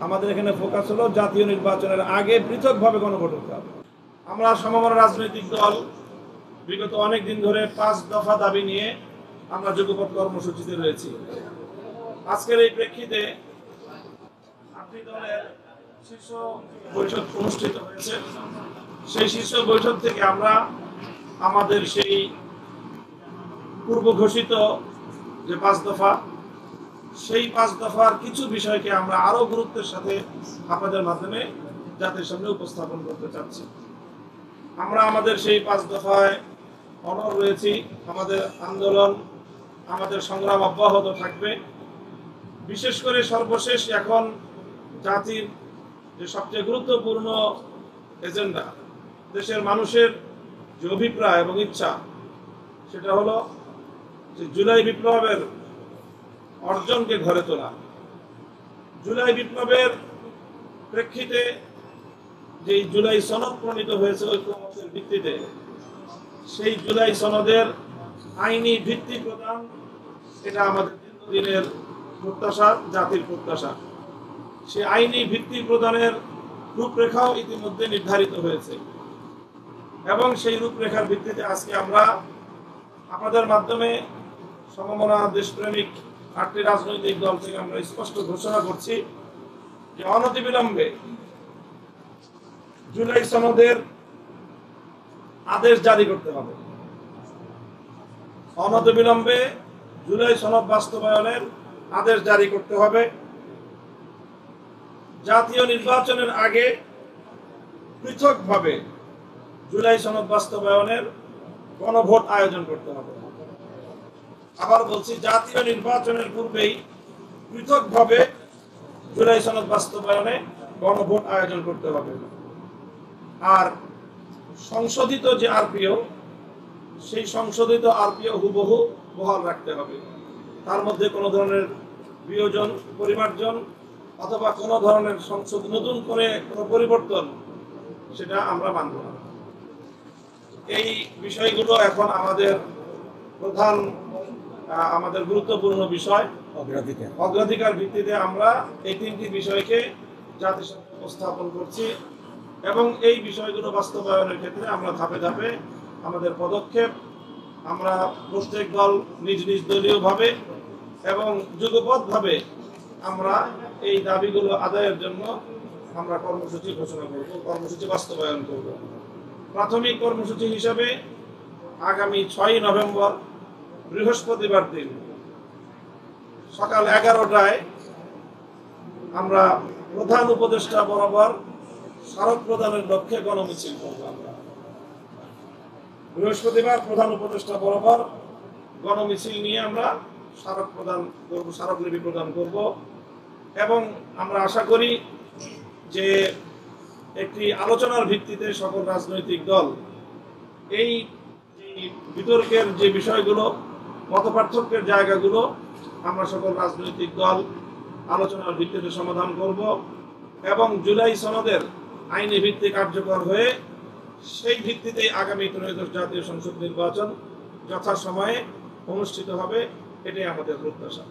আমাদের এখানে ফোকাস হলো জাতীয় নির্বাচনের আগে পৃথকভাবে গণভোট হতে হবে। আমরা সমমনা রাজনৈতিক দল বিগত অনেক দিন ধরে 5 দফা দাবি নিয়ে আমরা যুগপৎ কর্মসূচিতে রয়েছি। আজকের এই প্রেক্ষিতে আপনি দলের শীর্ষ বৈঠক অনুষ্ঠিত হয়েছে। সেই শীর্ষ বৈঠক থেকে আমরা আমাদের সেই পূর্ব ঘোষিত যে 5 দফা, সেই 5 দফার কিছু বিষয়কে আমরা আরো গুরুত্বের সাথে আপনাদের মাধ্যমে জাতির সামনে উপস্থাপন করতে চাচ্ছি। আমরা আমাদের সেই 5 দফায় অনড় রয়েছি। আমাদের আন্দোলন, আমাদের সংগ্রাম অব্যাহত থাকবে। বিশেষ করে সর্বশেষ এখন জাতির যে সবচেয়ে গুরুত্বপূর্ণ এজেন্ডা, দেশের মানুষের যে অভিপ্রায় এবং ইচ্ছা, সেটা হলো যে জুলাই বিপ্লবের অর্জনকে ঘরে তোলা। জুলাই বিপ্লবের প্রেক্ষিতে যে জুলাই সনদ প্রণীত হয়েছে ঐক্যমত্যের ভিত্তিতে, সেই জুলাই সনদের আইনি ভিত্তি প্রদান, এটা আমাদের দীর্ঘদিনের প্রত্যাশা, জাতির প্রত্যাশা। সেই আইনি ভিত্তি প্রদানের রূপরেখাও ইতিমধ্যে নির্ধারিত হয়েছে এবং সেই রূপরেখার ভিত্তিতে আজকে আমরা আপনাদের মাধ্যমে সমমনা দেশপ্রেমিক 8টি রাজনৈতিক দল থেকে আমরা স্পষ্ট ঘোষণা করছি যে অনতিবিলম্বে জুলাই সনদের আদেশ জারি করতে হবে। অনতিবিলম্বে জুলাই সনদ বাস্তবায়নের আদেশ জারি করতে হবে। জাতীয় নির্বাচনের আগে পৃথকভাবে জুলাই সনদ বাস্তবায়নের গণভোট আয়োজন করতে হবে। আবার বলছি, জাতীয় নির্বাচনের পূর্বেই পৃথকভাবে জুলাই সনদ বাস্তবায়নে গণভোট আয়োজন করতে হবে। আর সংশোধিত যে আরপিও, সেই সংশোধিত আরপিও হুবহু বহাল রাখতে হবে। তার মধ্যে কোনো ধরনের বিয়োজন, পরিমার্জন অথবা কোনো ধরনের নতুন করে কোনো পরিবর্তন, সেটা আমরা মানব না। এই বিষয়গুলো এখন আমাদের প্রধান, আমাদের গুরুত্বপূর্ণ বিষয়। অগ্রাধিকার ভিত্তিতে আমরা এই 3টি বিষয়কে জাতির সামনে উপস্থাপন করছি এবং এই বিষয়গুলো বাস্তবায়নের ক্ষেত্রে আমরা ধাপে ধাপে আমাদের পদক্ষেপ, আমরা প্রত্যেক দল নিজ নিজ দলীয়ভাবে এবং যুগপৎভাবে আমরা এই দাবিগুলো আদায়ের জন্য আমরা কর্মসূচি ঘোষণা করব, কর্মসূচি বাস্তবায়ন করব। প্রাথমিক কর্মসূচি হিসাবে আগামী 6 নভেম্বর বৃহস্পতিবার দিন সকাল 11টায় আমরা প্রধান উপদেষ্টা বরাবর স্মারক প্রদানের লক্ষ্যে গণমিছিল করব। বৃহস্পতিবার প্রধান উপদেষ্টা বরাবর গণমিছিল নিয়ে আমরা স্মারক প্রদান করব, স্মারকলিপি প্রদান করব এবং আমরা আশা করি যে একটি আলোচনার ভিত্তিতে সকল রাজনৈতিক দল এই বিতর্কের যে বিষয়গুলো, মতপার্থক্যের জায়গাগুলো আমরা সকল রাজনৈতিক দল আলোচনার ভিত্তিতে সমাধান করব এবং জুলাই সনদের আইনি ভিত্তি কার্যকর হয়ে সেই ভিত্তিতে আগামী 13শ জাতীয় সংসদ নির্বাচন যথাসময়ে অনুষ্ঠিত হবে, এটাই আমাদের প্রত্যাশা।